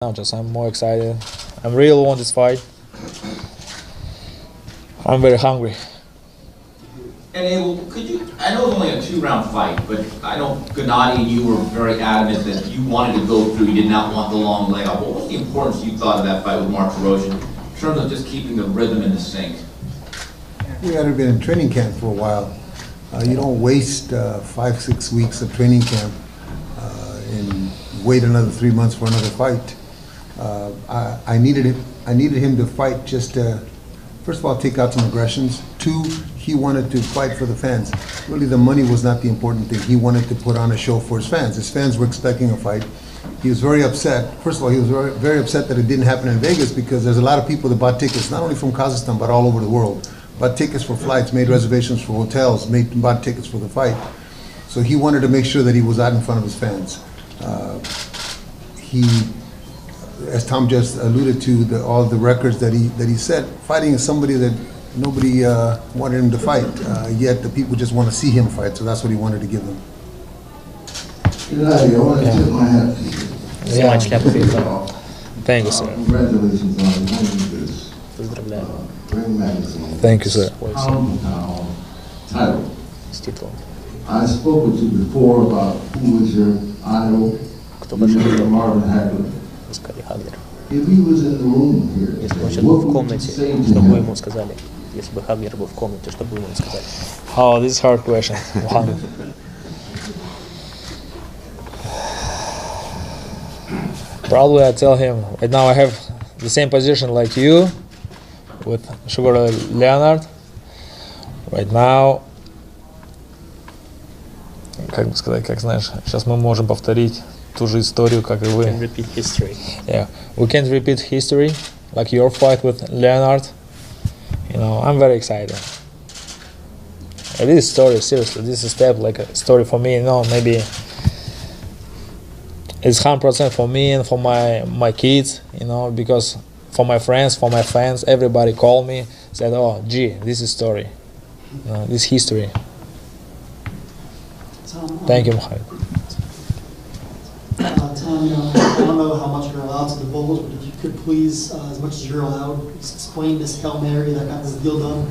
Now I'm more excited. I really want this fight. I'm very hungry. And Abel, could you, I know it was only a 2-round fight, but I know Gennady and you were very adamant that you wanted to go through, you did not want the long leg up. What was the importance you thought of that fight with Mark Ferocian in terms of just keeping the rhythm in the sync? We had been in training camp for a while. You don't waste 5-6 weeks of training camp and wait another 3 months for another fight. I needed him to fight just to, first of all, take out some aggressions. 2, he wanted to fight for the fans. Really, the money was not the important thing. He wanted to put on a show for his fans. His fans were expecting a fight. He was very upset. First of all, he was very upset that it didn't happen in Vegas because there's a lot of people that bought tickets, not only from Kazakhstan, but all over the world. Bought tickets for flights, made reservations for hotels, bought tickets for the fight. So he wanted to make sure that he was out in front of his fans. As Tom just alluded to, all the records that he set, fighting is somebody that nobody wanted him to fight, yet the people just want to see him fight, so that's what he wanted to give them. I want to tip my hat to you. Thank you, sir. Congratulations on winning this Ring Magazine. Thank you, sir. Title. I spoke with you before about who was your idol. Marvin Hagler. If he was in the room here, what would you say to him? Если бы Хаглер был в комнате, что бы ему сказали? Oh, this is a hard question. Probably I tell him, right now I have the same position like you with Sugar Leonard. Right now, как бы сказать, как знаешь, сейчас мы можем повторить ту же историю, как и вы. Can repeat history. Yeah, we can't repeat history like your fight with Leonard. You know, I'm very excited. This story, seriously, this is a step, like a story for me. You know, maybe it's 100% for me and for my kids. You know, because for my friends, for my fans, everybody called me, said, "Oh, gee, this is story. You know, this history." Thank you, Mohamed. Tom, I don't know how much you're allowed to divulge, but if you could please, as much as you're allowed, explain this Hail Mary that got this deal done,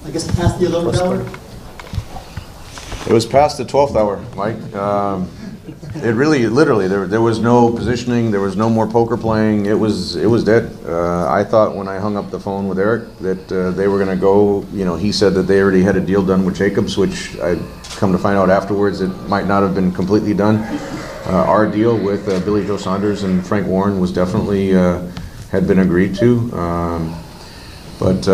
I guess past the 11th hour? It was past the 12th hour, Mike. It really, literally, there was no positioning, there was no more poker playing, it was dead. I thought when I hung up the phone with Eric that they were going to go, you know, he said that they already had a deal done with Jacobs, which I come to find out afterwards it might not have been completely done. Our deal with Billy Joe Saunders and Frank Warren was definitely had been agreed to, but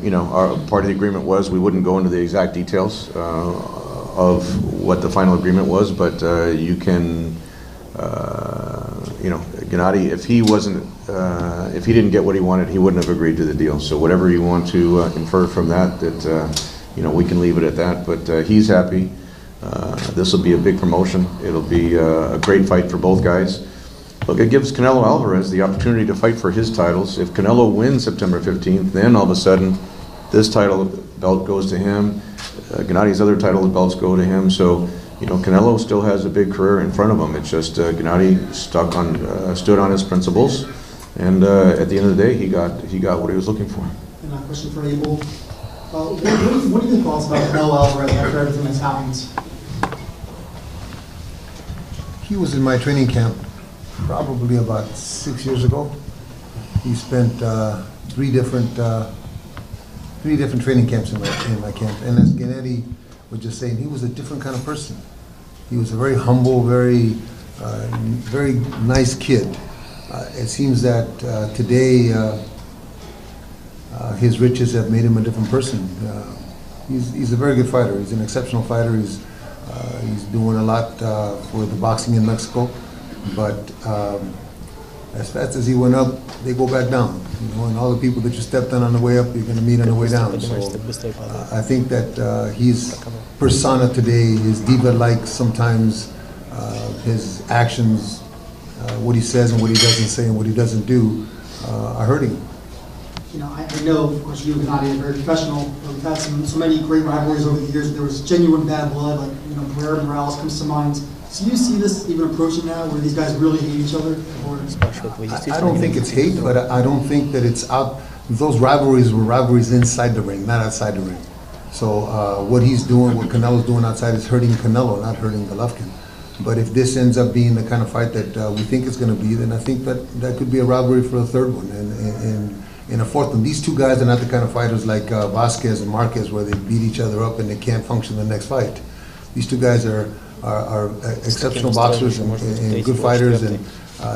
you know, part of the agreement was we wouldn't go into the exact details of what the final agreement was, but you can, you know, Gennady, if he wasn't, if he didn't get what he wanted, he wouldn't have agreed to the deal. So whatever you want to infer from that, you know, we can leave it at that. But he's happy. This will be a big promotion. It'll be a great fight for both guys. Look, it gives Canelo Alvarez the opportunity to fight for his titles. If Canelo wins September 15th, then all of a sudden this title belt goes to him. Gennady's other title belts go to him. So, you know, Canelo still has a big career in front of him. It's just Gennady stood on his principles, and at the end of the day, he got what he was looking for. And a question for Abel. What are your thoughts about Canelo Alvarez after everything that's happened? He was in my training camp probably about 6 years ago. He spent three different training camps in my camp. And as Gennady was just saying, he was a different kind of person. He was a very humble, very nice kid. It seems that today his riches have made him a different person. He's a very good fighter. He's an exceptional fighter. He's doing a lot for the boxing in Mexico, but as fast as he went up, they go back down. You know, and all the people that you stepped on the way up, you're going to meet on the way down. So I think that his persona today, his diva-like sometimes, his actions, what he says and what he doesn't say and what he doesn't do, are hurting him. You know, I know, of course, you and Gennady are very professional. We've had so many great rivalries over the years. There was genuine bad blood, like, you know, Pereira Morales comes to mind. So you see this even approaching now, where these guys really hate each other? Or I don't think it's hate, but I don't think that it's out. Those rivalries were rivalries inside the ring, not outside the ring. So what he's doing, what Canelo's doing outside is hurting Canelo, not hurting Golovkin. But if this ends up being the kind of fight that we think it's going to be, then I think that could be a rivalry for a third one and a fourth one. These two guys are not the kind of fighters like Vasquez and Marquez, where they beat each other up and they can't function the next fight. These two guys are exceptional boxers and good fighters, and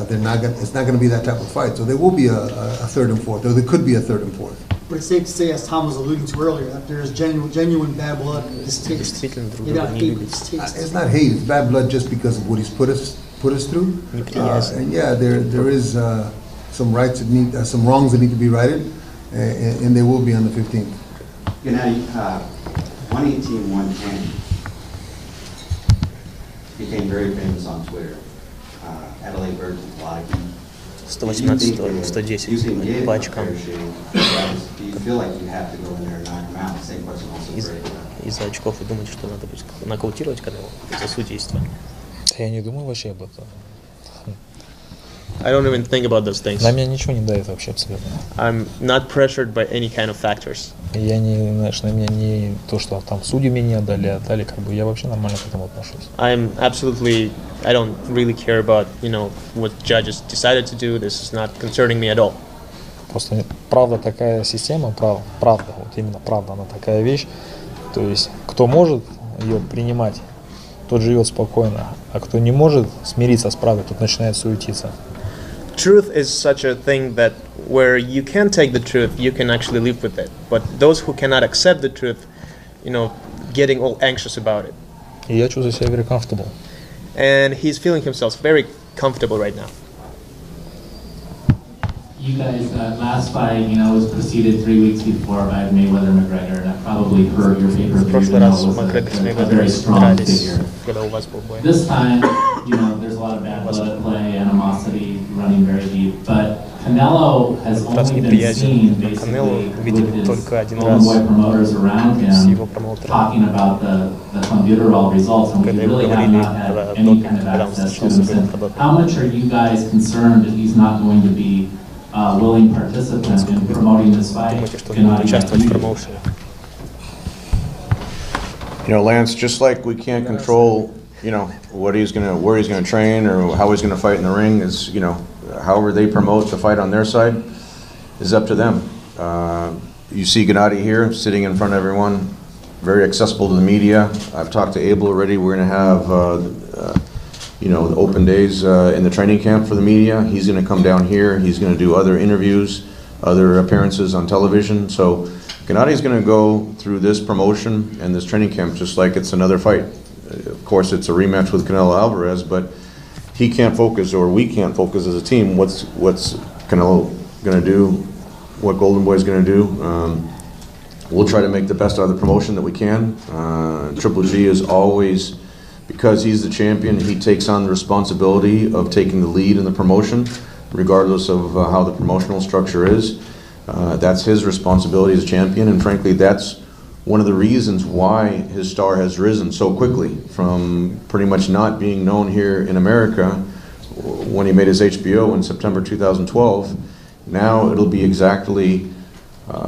they're not gonna, it's not going to be that type of fight. So there will be a third and fourth, or there could be a third and fourth. But it's safe to say, as Tom was alluding to earlier, that there is genuine bad blood, distaste. They got hate, distaste. It's not hate; it's bad blood just because of what he's put us through. And yeah, there is some rights that need, some wrongs that need to be righted, and they will be on the 15th. Gennady, 118, 110 became very famous on Twitter. Adelaide Bird, a lot of 118, 110 по очкам. Из-за очков вы думаете, что надо будет нокаутировать Канело за судейство? Я не думаю вообще об этом. I don't even think about those things. На меня ничего не давит вообще абсолютно. I'm not pressured by any kind of factors. Я не, знаешь, на меня не то, что там судьи меня отдали, как бы я вообще нормально к этому отношусь. I don't really care about, what judges decided to do. This is not concerning me at all. Просто правда такая система, правда, вот именно правда, она такая вещь. То есть, кто может ее принимать, тот живет спокойно, а кто не может смириться с правдой, тот начинает суетиться. Truth is such a thing that where you can take the truth, you can actually live with it. But those who cannot accept the truth, getting all anxious about it. И я чувствую себя very comfortable. And he's feeling himself very comfortable right now. You guys, last fight, was preceded 3 weeks before by Mayweather-McGregor, and that probably hurt your pay-per-view, was a very strong figure. This time, there's a lot of bad blood at play, animosity running very deep, but Canelo has only been seen basically with his golden boy promoters around him talking about the clenbuterol results, and we really have not had any kind of access to him. So how much are you guys concerned that he's not going to be willing participant in promoting this fight? Lance, just like we can't control, where he's gonna train or how he's gonna fight in the ring, is, however they promote the fight on their side is up to them. You see Gennady here sitting in front of everyone, very accessible to the media. I've talked to Abel already. We're gonna have the open days in the training camp for the media. He's going to come down here. He's going to do other interviews, other appearances on television. So Gennady's going to go through this promotion and this training camp just like it's another fight. Of course, it's a rematch with Canelo Alvarez, but he can't focus, or we can't focus as a team. What's Canelo going to do? What Golden Boy is going to do? We'll try to make the best out of the promotion that we can. Triple G is always, because he's the champion, he takes on the responsibility of taking the lead in the promotion, regardless of how the promotional structure is. That's his responsibility as champion, and frankly, that's one of the reasons why his star has risen so quickly from pretty much not being known here in America when he made his HBO in September 2012. Now it'll be exactly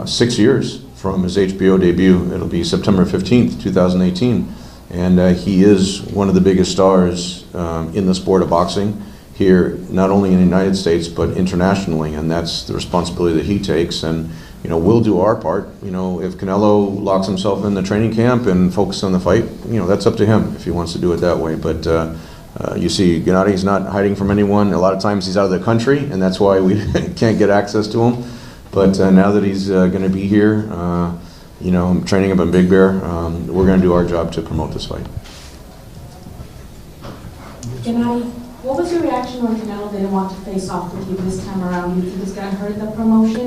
6 years from his HBO debut. It'll be September 15th, 2018. And he is one of the biggest stars in the sport of boxing here, not only in the United States, but internationally. And that's the responsibility that he takes. And, we'll do our part. If Canelo locks himself in the training camp and focuses on the fight, that's up to him if he wants to do it that way. But you see, Gennady's not hiding from anyone. A lot of times he's out of the country, and that's why we can't get access to him. But now that he's going to be here, training up in Big Bear, we're going to do our job to promote this fight. Gennady, what was your reaction when Canelo didn't want to face off with you this time around? Do you think it's going to hurt the promotion?